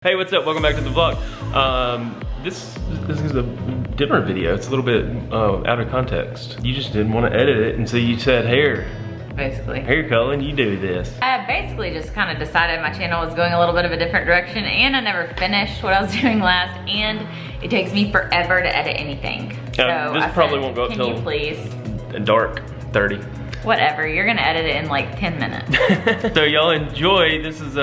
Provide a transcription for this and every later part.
Hey, what's up? Welcome back to the vlog. This is a different video. It's a little bit out of context. You just didn't want to edit it, and so you said, here. Basically. Here, Cullen, you do this. I basically just kind of decided my channel was going a little bit of a different direction, and I never finished what I was doing last, and it takes me forever to edit anything. So this probably won't go up till please? Dark 30. Whatever, you're gonna edit it in like 10 minutes. So y'all enjoy. This is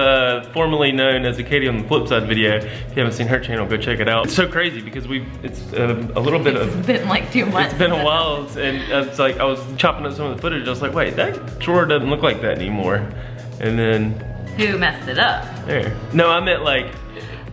formerly known as a Katie on the Flip Side video. If you haven't seen her channel, go check it out. It's so crazy because it's a little bit of... It's been like 2 months. It's been a while, and it's like I was chopping up some of the footage. I was like, wait, that drawer doesn't look like that anymore. And then... Who messed it up? There. No, I meant like...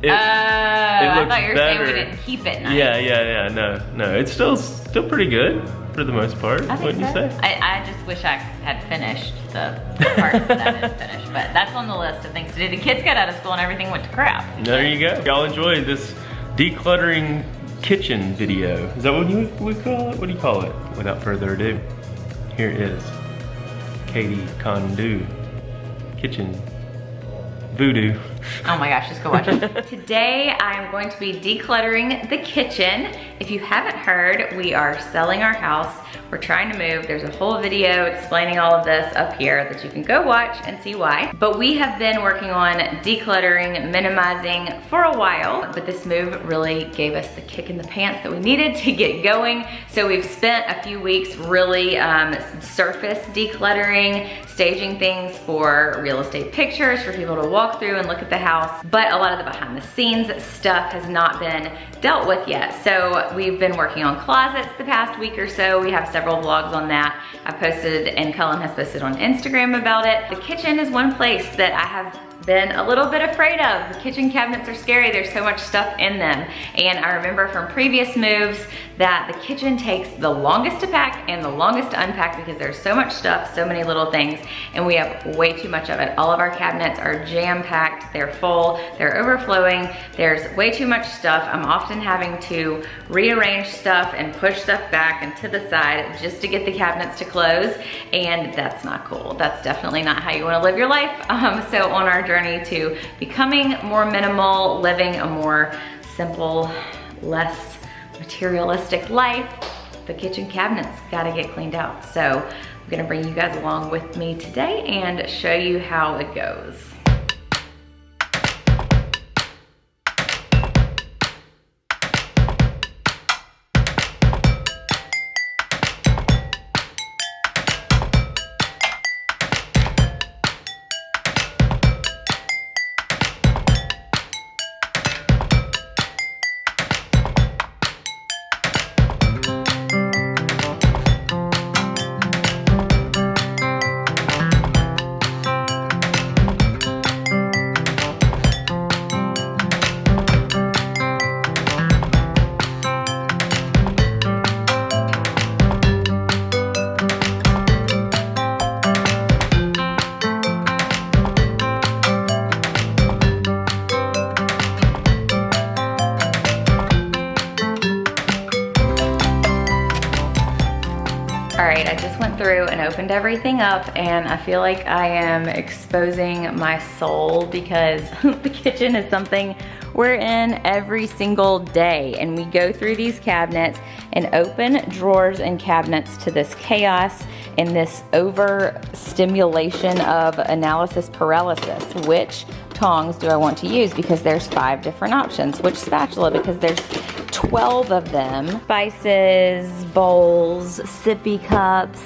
It I thought you were better. saying we didn't keep it nice. Yeah, no. It's still pretty good for the most part, wouldn't you say? I just wish I had finished the parts that I didn't finish, but that's on the list of things to do. The kids got out of school and everything went to crap. There you go. Y'all enjoy this decluttering kitchen video. Is that what you would call it? What do you call it? Without further ado, here is Katie Kondo kitchen voodoo. Oh my gosh, just go watch it. Today I am going to be decluttering the kitchen. If you haven't heard, we are selling our house. We're trying to move. There's a whole video explaining all of this up here that you can go watch and see why. But we have been working on decluttering, minimizing for a while, but this move really gave us the kick in the pants that we needed to get going. So we've spent a few weeks really surface decluttering, staging things for real estate pictures for people to walk through and look at the house. But a lot of the behind the scenes stuff has not been dealt with yet. So we've been working on closets the past week or so. We have several vlogs on that. I posted, and Cullen has posted on Instagram about it. The kitchen is one place that I have been a little bit afraid of. The kitchen cabinets are scary. There's so much stuff in them. And I remember from previous moves that the kitchen takes the longest to pack and the longest to unpack because there's so much stuff, so many little things, and we have way too much of it. All of our cabinets are jam-packed, they're full, they're overflowing, there's way too much stuff. I'm often having to rearrange stuff and push stuff back and to the side just to get the cabinets to close, and that's not cool. That's definitely not how you wanna live your life. So on our journey to becoming more minimal, living a more simple, less materialistic life, the kitchen cabinets gotta get cleaned out. So I'm gonna bring you guys along with me today and show you how it goes. All right, I just went through and opened everything up, and I feel like I am exposing my soul because the kitchen is something we're in every single day, and we go through these cabinets and open drawers and cabinets to this chaos and this overstimulation of analysis paralysis. Which tongs do I want to use? Because there's 5 different options. Which spatula? Because there's 12 of them. Spices, bowls, sippy cups,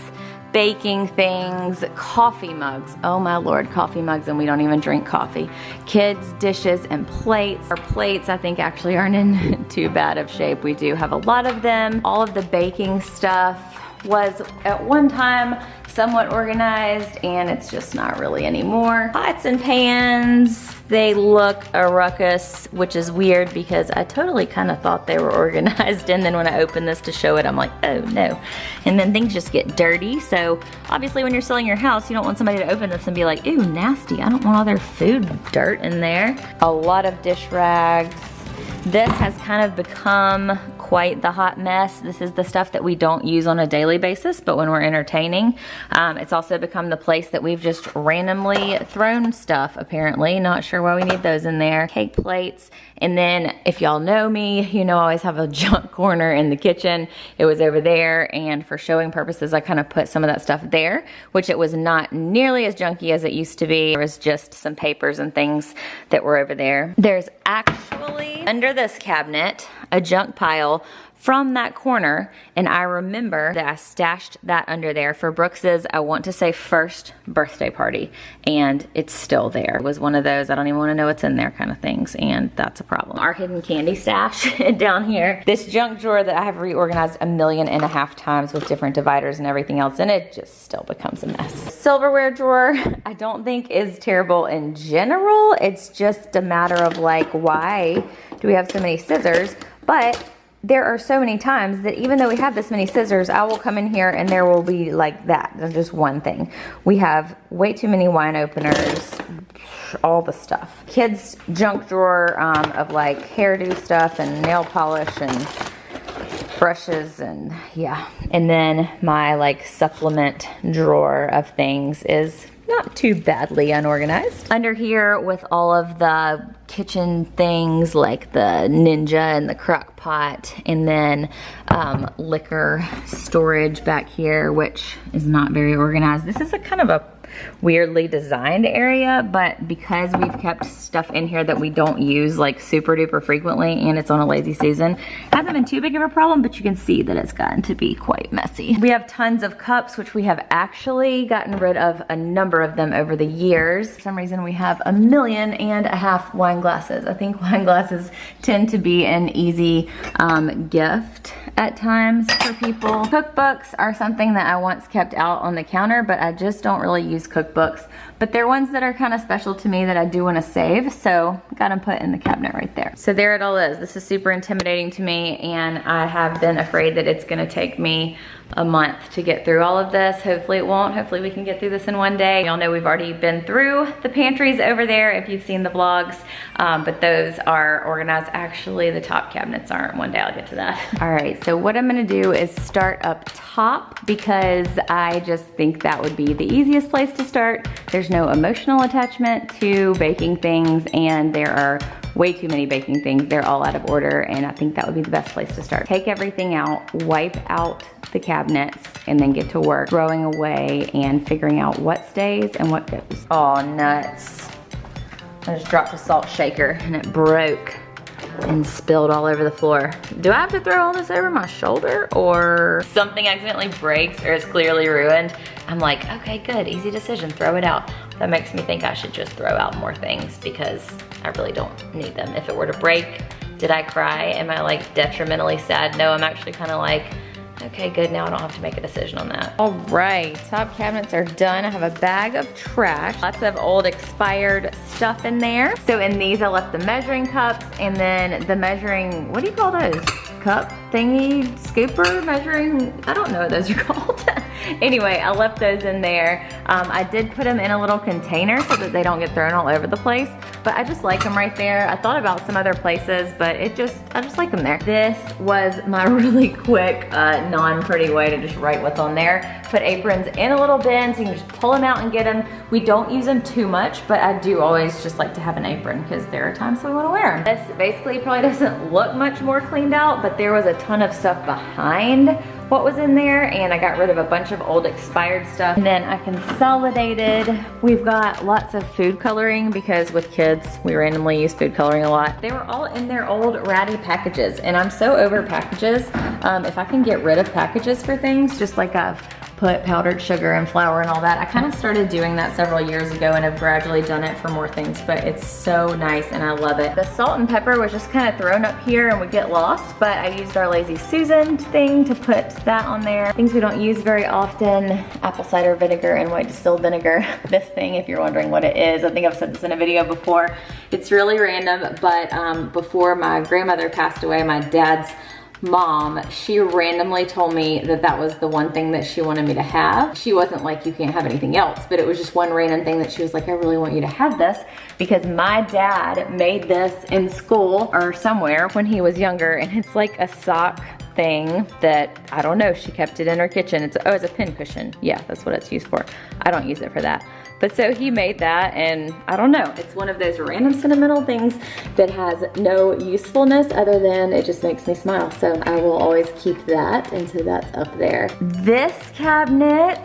baking things, coffee mugs. Oh my Lord, coffee mugs, and we don't even drink coffee. Kids' dishes and plates. Our plates, I think, actually aren't in too bad of shape. We do have a lot of them. All of the baking stuff was at one time somewhat organized, and it's just not really anymore. Pots and pans, they look a ruckus, which is weird because I totally kind of thought they were organized, and then when I open this to show it, I'm like, oh no. And then things just get dirty. So obviously when you're selling your house, you don't want somebody to open this and be like, ew, nasty, I don't want all their food dirt in there. A lot of dish rags. This has kind of become quite the hot mess. This is the stuff that we don't use on a daily basis, but when we're entertaining, it's also become the place that we've just randomly thrown stuff, apparently. Not sure why we need those in there. Cake plates. And then if y'all know me, you know I always have a junk corner in the kitchen. It was over there, and for showing purposes, I kind of put some of that stuff there, which it was not nearly as junky as it used to be. There was just some papers and things that were over there. There's actually, under this cabinet, a junk pile from that corner, and I remember that I stashed that under there for Brooks's, I want to say, first birthday party, and it's still there. It was one of those I don't even want to know what's in there kind of things, and that's a problem. Our hidden candy stash down here. This junk drawer that I have reorganized 1.5 million times with different dividers and everything else in it, just still becomes a mess. Silverware drawer, I don't think is terrible in general. It's just a matter of like, why do we have so many scissors? But there are so many times that even though we have this many scissors, I will come in here and there will be like that. There's just one thing. We have way too many wine openers, all the stuff. Kids' junk drawer of like hairdo stuff and nail polish and brushes and yeah. And then my like supplement drawer of things is not too badly unorganized. Under here with all of the kitchen things like the Ninja and the crock pot, and then liquor storage back here, which is not very organized. This is a kind of a weirdly designed area, but because we've kept stuff in here that we don't use like super duper frequently, and it's on a lazy Susan, hasn't been too big of a problem, but you can see that it's gotten to be quite messy. We have tons of cups, which we have actually gotten rid of a number of them over the years. For some reason we have 1.5 million wine glasses. I think wine glasses tend to be an easy gift at times for people. Cookbooks are something that I once kept out on the counter, but I just don't really use cookbooks. But they're ones that are kind of special to me that I do want to save, so got them put in the cabinet right there. So there it all is. This is super intimidating to me, and I have been afraid that it's gonna take me a month to get through all of this. Hopefully it won't. Hopefully we can get through this in one day. Y'all know we've already been through the pantries over there if you've seen the vlogs, but those are organized. Actually, the top cabinets aren't. One day I'll get to that. All right, so what I'm gonna do is start up top because I just think that would be the easiest place to start. There's no emotional attachment to baking things, and there are way too many baking things. They're all out of order, and I think that would be the best place to start. Take everything out, wipe out the cabinets, and then get to work throwing away and figuring out what stays and what goes. Oh, nuts. I just dropped a salt shaker and it broke and spilled all over the floor. Do I have to throw all this over my shoulder, or something accidentally breaks or is clearly ruined? I'm like, okay, good, easy decision, throw it out. That makes me think I should just throw out more things because I really don't need them. If it were to break, did I cry? Am I like detrimentally sad? No, I'm actually kind of like, okay, good, now I don't have to make a decision on that. All right, top cabinets are done. I have a bag of trash. Lots of old expired stuff in there. So in these, I left the measuring cups and then the measuring, what do you call those? Cup thingy, scooper, measuring, I don't know what those are called. Anyway, I left those in there. I did put them in a little container so that they don't get thrown all over the place, but I just like them right there. I thought about some other places, but I just like them there. This was my really quick, non-pretty way to just write what's on there. Put aprons in a little bin so you can just pull them out and get them. We don't use them too much, but I do always just like to have an apron because there are times we want to wear them. This basically probably doesn't look much more cleaned out, but there was a ton of stuff behind what was in there, and I got rid of a bunch of old expired stuff. And then I consolidated. We've got lots of food coloring because with kids, we randomly use food coloring a lot. They were all in their old ratty packages, and I'm so over packages. If I can get rid of packages for things, just like I've put powdered sugar and flour and all that. I kind of started doing that several years ago and have gradually done it for more things, but it's so nice and I love it. The salt and pepper was just kind of thrown up here and would get lost, but I used our Lazy Susan thing to put that on there. Things we don't use very often, apple cider vinegar and white distilled vinegar. This thing, if you're wondering what it is, I think I've said this in a video before. It's really random, but before my grandmother passed away, my dad's mom, she randomly told me that that was the one thing that she wanted me to have. She wasn't like, you can't have anything else, but it was just one random thing that she was like, I really want you to have this because my dad made this in school or somewhere when he was younger, and it's like a sock thing that, I don't know, she kept it in her kitchen. It's a pin cushion. Yeah, that's what it's used for. I don't use it for that. But so he made that, and I don't know, it's one of those random sentimental things that has no usefulness other than it just makes me smile. So I will always keep that, and so that's up there. This cabinet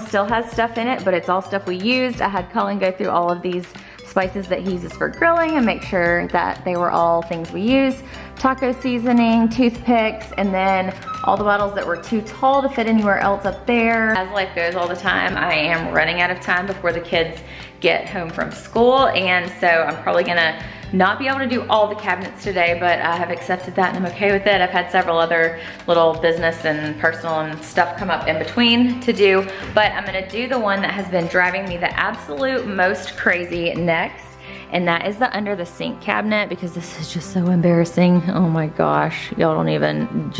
still has stuff in it, but it's all stuff we used. I had Cullen go through all of these spices that he uses for grilling and make sure that they were all things we use. Taco seasoning, toothpicks, and then all the bottles that were too tall to fit anywhere else up there. As life goes all the time, I am running out of time before the kids get home from school, and so I'm probably gonna not be able to do all the cabinets today, but I have accepted that and I'm okay with it. I've had several other little business and personal and stuff come up in between to do, but I'm gonna do the one that has been driving me the absolute most crazy next. And that is the under the sink cabinet, because this is just so embarrassing. Oh my gosh, y'all don't even,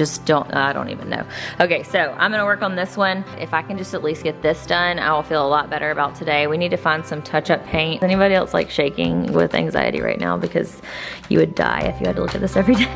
I don't even know. Okay, so I'm gonna work on this one. If I can just at least get this done, I will feel a lot better about today. We need to find some touch-up paint. Is anybody else like shaking with anxiety right now? Because you would die if you had to look at this every day.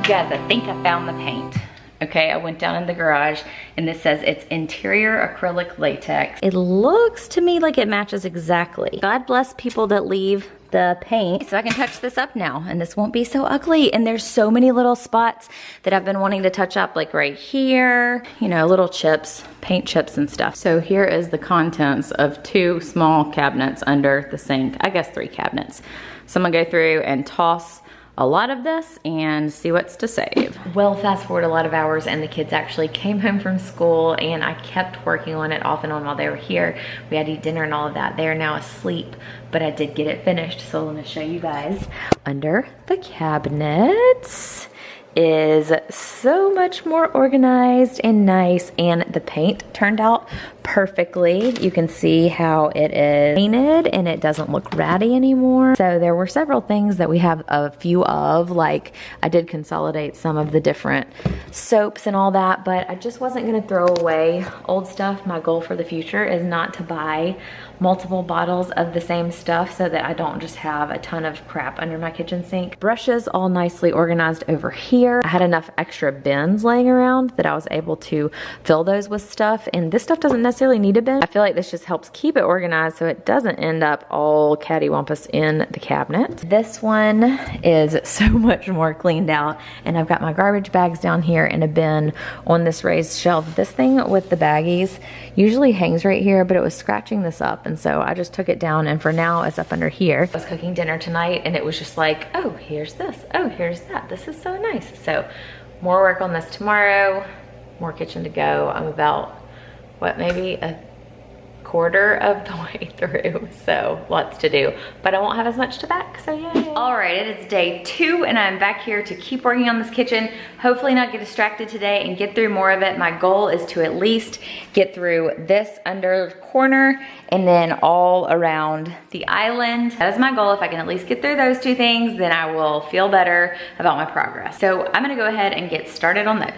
Guys, I think I found the paint. Okay, I went down in the garage and this says it's interior acrylic latex. It looks to me like it matches exactly. God bless people that leave the paint. So I can touch this up now and this won't be so ugly. And there's so many little spots that I've been wanting to touch up, like right here, you know, little chips, paint chips and stuff. So here is the contents of 2 small cabinets under the sink. I guess 3 cabinets. So I'm gonna go through and toss a lot of this and see what's to save. Well, fast forward a lot of hours and the kids actually came home from school and I kept working on it off and on while they were here. We had to eat dinner and all of that. They are now asleep, but I did get it finished. So I'm gonna show you guys. Under the cabinets is so much more organized and nice, and the paint turned out perfectly. You can see how it is painted and it doesn't look ratty anymore. So there were several things that we have a few of, like I did consolidate some of the different soaps and all that, but I just wasn't gonna throw away old stuff. My goal for the future is not to buy multiple bottles of the same stuff so that I don't just have a ton of crap under my kitchen sink. Brushes all nicely organized over here. I had enough extra bins laying around that I was able to fill those with stuff, and this stuff doesn't necessarily need a bin. I feel like this just helps keep it organized so it doesn't end up all cattywampus in the cabinet. This one is so much more cleaned out, and I've got my garbage bags down here in a bin on this raised shelf. This thing with the baggies usually hangs right here, but it was scratching this up, and so I just took it down, and for now it's up under here. I was cooking dinner tonight and it was just like, oh, here's this, oh, here's that. This is so nice. So more work on this tomorrow, more kitchen to go. I'm about, what, maybe a quarter of the way through, so lots to do, but I won't have as much to back, so yay. All right, it is day 2 and I'm back here to keep working on this kitchen, hopefully not get distracted today and get through more of it. My goal is to at least get through this under corner and then all around the island. That is my goal. If I can at least get through those 2 things, then I will feel better about my progress. So I'm gonna go ahead and get started on those.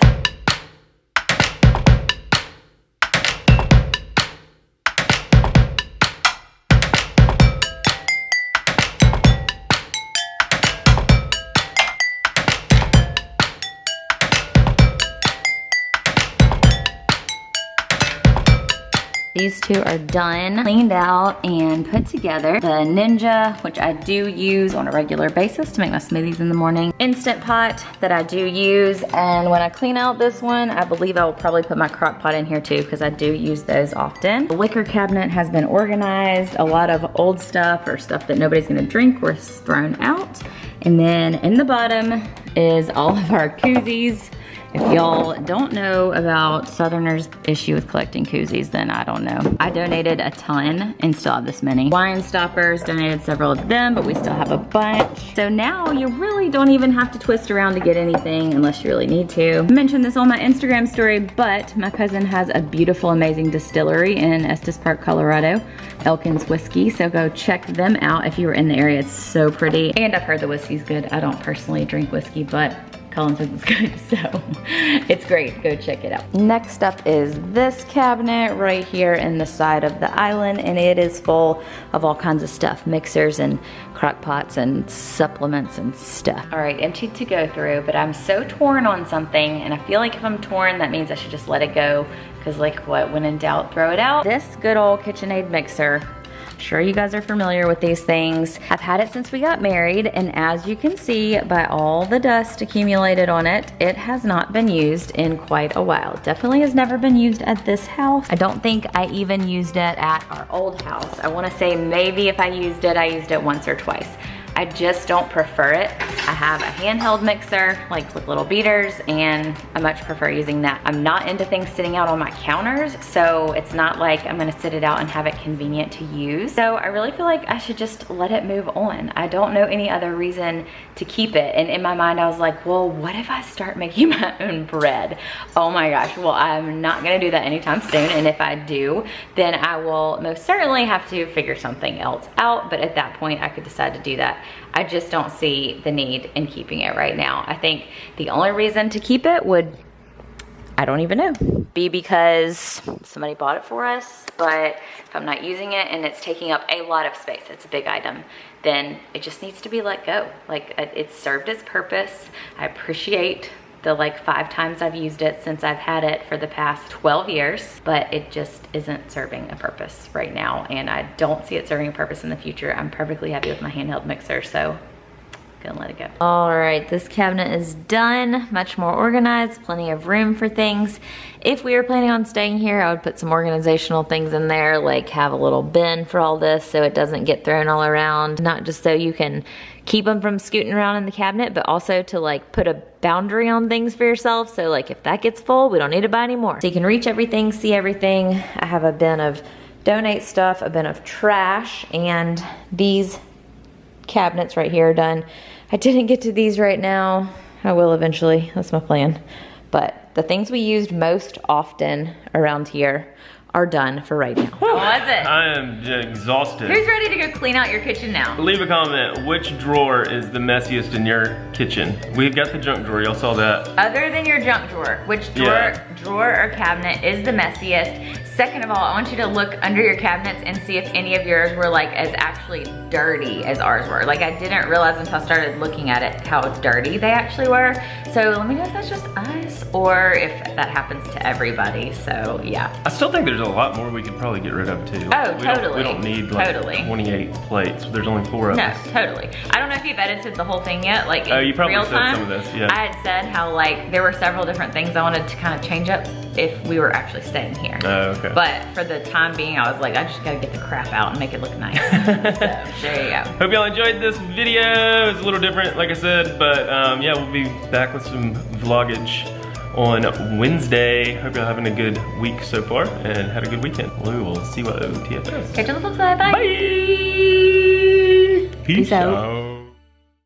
These 2 are done, cleaned out, and put together. The Ninja, which I do use on a regular basis to make my smoothies in the morning. Instant Pot that I do use, and when I clean out this one, I believe I will probably put my crock pot in here too, because I do use those often. The liquor cabinet has been organized. A lot of old stuff or stuff that nobody's gonna drink was thrown out. And then in the bottom is all of our koozies If y'all don't know about Southerners' issue with collecting koozies, then I don't know. I donated a ton and still have this many. Wine stoppers, donated several of them, but we still have a bunch. So now you really don't even have to twist around to get anything unless you really need to. I mentioned this on my Instagram story, but my cousin has a beautiful, amazing distillery in Estes Park, Colorado, Elkins Whiskey. So go check them out if you were in the area. It's so pretty. And I've heard the whiskey's good. I don't personally drink whiskey, but Cullen says it's good, so it's great. Go check it out. Next up is this cabinet right here in the side of the island, and it is full of all kinds of stuff, mixers and crock pots and supplements and stuff. All right, empty to go through, but I'm so torn on something, and I feel like if I'm torn, that means I should just let it go, because like what, when in doubt, throw it out. This good old KitchenAid mixer. Sure, you guys are familiar with these things. I've had it since we got married, and as you can see by all the dust accumulated on it, it has not been used in quite a while. Definitely has never been used at this house. I don't think I even used it at our old house. I wanna say maybe if I used it once or twice. I just don't prefer it. I have a handheld mixer, like with little beaters, and I much prefer using that. I'm not into things sitting out on my counters, so it's not like I'm gonna sit it out and have it convenient to use. So I really feel like I should just let it move on. I don't know any other reason to keep it. And in my mind, I was like, well, what if I start making my own bread? Oh my gosh, well, I'm not gonna do that anytime soon. And if I do, then I will most certainly have to figure something else out. But at that point, I could decide to do that. I just don't see the need in keeping it right now. I think the only reason to keep it would, I don't even know, be because somebody bought it for us, but if I'm not using it and it's taking up a lot of space, it's a big item, then it just needs to be let go. Like, it's served its purpose. I appreciate the like 5 times I've used it since I've had it for the past 12 years, but it just isn't serving a purpose right now, and I don't see it serving a purpose in the future. I'm perfectly happy with my handheld mixer, so gonna let it go. All right, this cabinet is done, much more organized, plenty of room for things. If we were planning on staying here, I would put some organizational things in there, like have a little bin for all this so it doesn't get thrown all around, not just so you can keep them from scooting around in the cabinet, but also to like put a boundary on things for yourself. So like if that gets full, we don't need to buy any more. So you can reach everything, see everything. I have a bin of donate stuff, a bin of trash, and these cabinets right here are done. I didn't get to these right now. I will eventually, that's my plan. But the things we used most often around here are done for right now. How was it? I am exhausted. Who's ready to go clean out your kitchen now? Leave a comment. Which drawer is the messiest in your kitchen? We've got the junk drawer. Y'all saw that. Other than your junk drawer, which drawer or cabinet is the messiest? Second of all, I want you to look under your cabinets and see if any of yours were like as actually dirty as ours were. Like, I didn't realize until I started looking at it how dirty they actually were. So let me know if that's just us or if that happens to everybody. So yeah. I still think there's a lot more we could probably get rid of too. Oh, totally. We don't need like 28 plates. There's only 4 of us. No, totally. I don't know if you've edited the whole thing yet, like you probably real said time. some of this, yeah. I had said how like there were several different things I wanted to kind of change up if we were actually staying here. Oh, okay. But for the time being, I was like, I just gotta get the crap out and make it look nice. So there you go. Hope y'all enjoyed this video. It's a little different, like I said, but yeah, we'll be back with some vloggage on Wednesday. Hope y'all having a good week so far and had a good weekend. We will see what OTF is. Catch you on the flip side. Bye. Bye. Peace out.